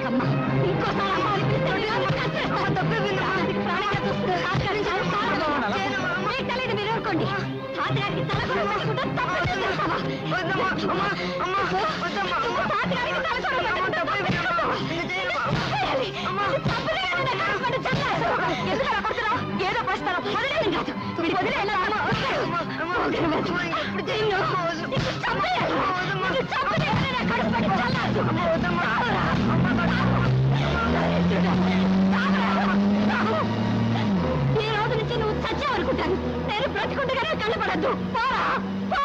దేనికమ్మా ఇంకోసారి అమ్మాయిని తెలియదు మీరు ఊరుకోండి తాతగారికి తల కూడా పెట్టుకుంటా ఏదో పస్తారా ఈ రోజు నుంచి నువ్వు చచ్చావనుకుంటాను నేను బ్రతికుండగానే కనపడద్దు పోరా పో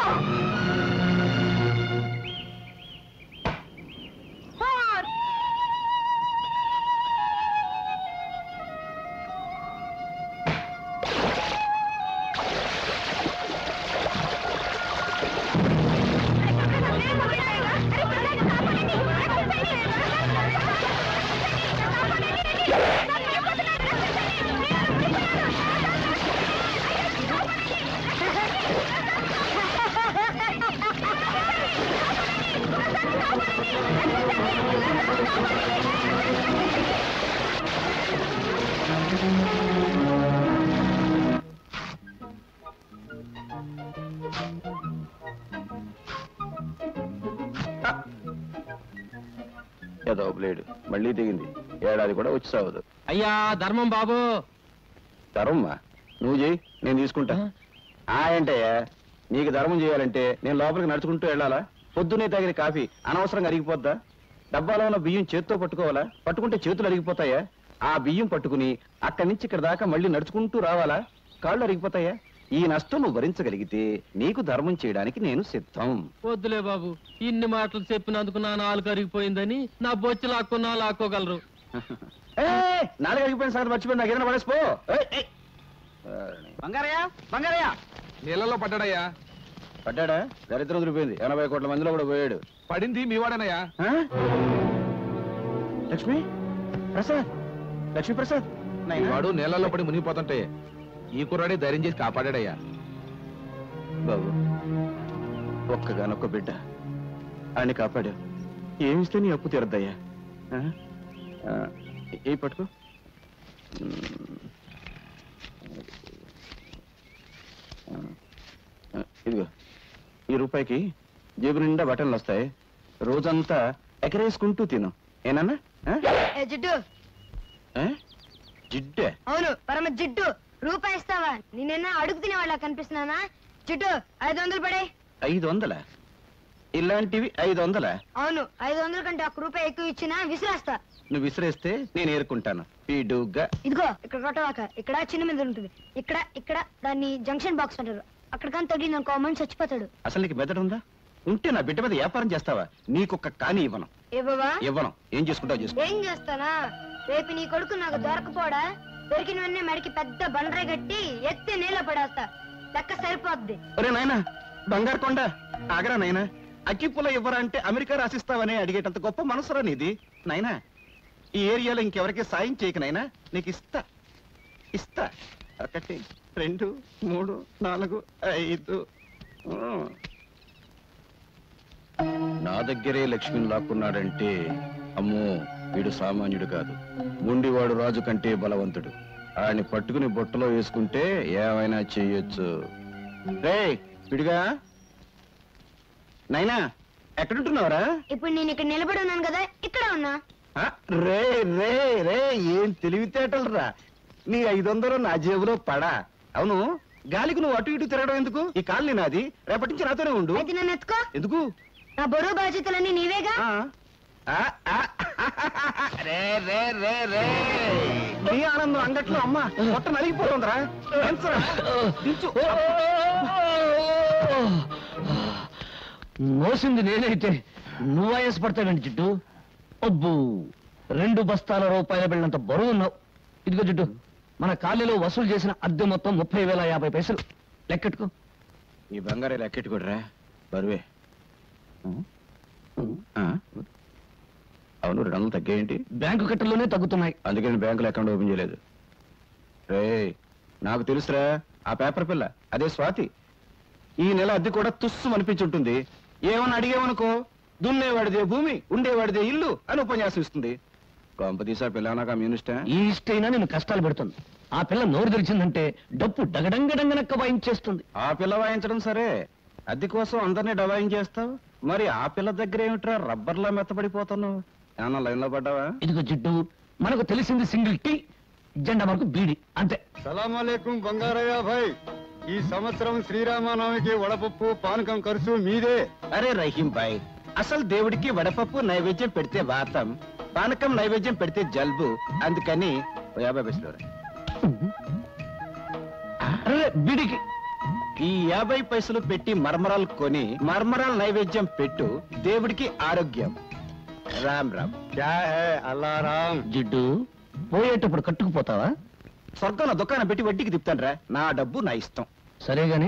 ఏదో బ్లేడు మళ్ళీ దిగింది ఏడాది కూడా వచ్చి సావదు అయ్యా ధర్మం బాబు ధర్మమ్మా నువ్వు చెయ్యి నేను తీసుకుంటా ఏంటయ్యా నీకు ధర్మం చేయాలంటే నేను లోపలికి నడుచుకుంటూ వెళ్ళాలా పొద్దునే తాగిన కాఫీ అనవసరంగా అరిగిపోద్దా డబ్బాలో ఉన్న బియ్యం చేత్తో పట్టుకోవాలా పట్టుకుంటే చేతులు అరిగిపోతాయా ఆ బియ్యం పట్టుకుని అక్కడి నుంచి ఇక్కడ దాకా మళ్ళీ నడుచుకుంటూ రావాలా కాళ్ళు అరిగిపోతాయా ఈ నష్టం నువ్వు భరించగలిగితే నీకు ధర్మం చేయడానికి నేను సిద్ధం వద్దులే బాబు ఇన్ని మాటలు చెప్పినందుకు నా నాలుగు అరిగిపోయిందని నా బొచ్చి లాక్కున్నా లాక్కోగలరు నాలుగు అరిగిపోయిన సంగతి మర్చిపోయి నాకు ఏదైనా పడేసిపో బంగారయ్యా బంగారయ్యా నీళ్ళలో పడ్డాడయ్యా పడ్డా దరిద్రం వదిలిపోయింది 80 కోట్ల మందిలో కూడా పోయాడు పడింది మీవాడనయ్యా లక్ష్మి ప్రసాద్ లక్ష్మీ ప్రసాద్ వాడు నీళ్ళలో పడి మునిగిపోతుంటే ఈ కుర్రాడే ధైర్యం చేసి కాపాడాడయ్యా బాబు ఒక్కగానొక్క బిడ్డ ఆయన కాపాడా ఏమిస్తే నీ అప్పు తీరద్దయ్యా ఏ పట్టుకో ఇదిగో ఈ రూపాయికి జేబు నిండా బటన్లు వస్తాయి రోజంతా ఎకరేసుకుంటూ తిను ఏనన్నా జిడ్డు జిడ్డే అవును పరమ జిడ్డు రూపాయి ఇస్తావా నేనైనా అడుగు తినే వాళ్ళ కనిపిస్తున్నానా జిడ్డు 500 పడే 500 ఇలాంటివి 500 అవును 500 కంటే 1 రూపాయి ఎక్కువ ఇచ్చినా విసిరేస్తా నువ్వు విసిరేస్తే నేను ఏరుకుంటాను పీడుగా ఇదిగో ఇక్కడ కొట్టవాక ఇక్కడ చిన్న మీద ఉంటుంది ఇక్కడ ఇక్కడ దాన్ని జంక్షన్ బాక్స్ అంటారు అక్కడ కానీ తగిలిందనుకో మనిషి చచ్చిపోతాడు అసలు నీకు మెదడు ఉందా ఉంటే నా బిడ్డ మీద వ్యాపారం చేస్తావా నీకొక్క కాని ఇవ్వను ఇవ్వవా ఇవ్వను ఏం చేసుకుంటావు చేసుకో ఏం చేస్తానా రేపు నీ కొడుకు నాకు దొరకపోడా దొరికిన వెంటనే మడికి పెద్ద బండరే కట్టి ఎత్తి నీళ్ళ పడేస్తా లెక్క సరిపోద్ది ఒరే నాయనా బంగారు కొండ ఆగరా నాయనా అక్కిపుల ఇవ్వరా అంటే అమెరికా రాసిస్తావని అడిగేటంత గొప్ప మనసురా నీది నాయనా ఈ ఏరియాలో ఇంకెవరికి సాయం చేయక నాయనా నీకు ఇస్తా ఇస్తా 1 2 3 4 5 నా దగ్గరే లక్ష్మిని లాక్కున్నాడంటే అమ్మో వీడు సామాన్యుడు కాదు ముండివాడు రాజు కంటే బలవంతుడు ఆయన్ని పట్టుకుని బొట్టలో వేసుకుంటే ఏమైనా చెయ్యొచ్చు రే పిడిగా నైనా ఎక్కడుంటున్నావురా ఇప్పుడు నేను ఇక్కడ నిలబడి ఉన్నాను కదా ఇక్కడ ఉన్నా రే రే రే ఏం తెలివితేటలు రా నీ 500 నా జేబులో పడా అవును గాలికి నువ్వు అటు ఇటు తిరగడం ఎందుకు ఈ కాలనీ నాది రేపటి నుంచి నాతోనే ఉండు అయితే నన్ను ఎత్తుకో ఎందుకు నా బరువు బాధ్యతలన్నీ నీవేగా రే రే రే రే నీ ఆనందం అంగట్లో అమ్మ మొత్తం నలిగిపోతుందిరా మోసింది నేనైతే నువ్వు ఆయాసపడతావేంటి జిడ్డు అబ్బు 2 బస్తాల రూపాయల బిళ్ళంత బరువు ఉన్నావు ఇదిగో జిడ్డు మన కాలనీలో వసూలు చేసిన అద్దె మొత్తం 30,050 పైసలు లెక్కెట్టుకో ఈ బంగారే లెక్కెట్టుకోడరా బరువే అవును 200 తగ్గాయేంటి బ్యాంకు కట్టల్లోనే తగ్గుతున్నాయి అందుకని బ్యాంకులో అకౌంట్ ఓపెన్ చేయలేదు రే నాకు తెలుసురా ఆ పేపర్ పిల్ల అదే స్వాతి ఈ నెల అద్దె కూడా తుస్సు అనిపించుంటుంది ఏమన్నా అడిగేవనుకో దున్నేవాడిదే భూమి ఉండేవాడిదే ఇల్లు అని ఉపన్యాసం ఇస్తుంది కొంపతీసా పిల్లనా కమ్యూనిస్టా? ఈ ఇష్టైనా నేను కష్టాలు పెడుతుంది. ఆ పిల్ల నోరు తెరిచిందంటే డప్పు డగడంగడంగనక్క వాయించేస్తుంది. ఆ పిల్ల వాయించడం సరే, అద్దె కోసం అందరినీ డబాయించేస్తావు. మరి ఆ పిల్ల దగ్గర ఏమిట్రా రబ్బర్లా మెత్తపడిపోతున్నావు? ఏమన్నా లైన్ లో పడ్డావా? ఇదిగో జిడ్డు, మనకు తెలిసింది సింగిల్ టీ, జెండా మనకు బీడి, అంతే. సలాంలేకం బంగారయ్య భాయ్, ఈ సంవత్సరం శ్రీరామనవమికి వడపప్పు పానకం ఖర్చు మీదే. అరే రహీం భాయ్, అసలు దేవుడికి వడపప్పు నైవేద్యం పెడితే వాతం, పానకం నైవేద్యం పెడితే జలుబు. అందుకని 50 పైసలు రా. అరే బీడికి ఈ 50 పైసలు పెట్టి మర్మరాలు కొని మర్మరాల నైవేద్యం పెట్టు, దేవుడికి ఆరోగ్యం. రామ్ రామ్. క్యా హై అల్లారాం. జిడ్డు, పోయేటప్పుడు కట్టుకుపోతావా? స్వర్గంలో దుకాణం పెట్టి వడ్డీకి తిప్పుతాను రా. నా డబ్బు నా ఇష్టం. సరే గాని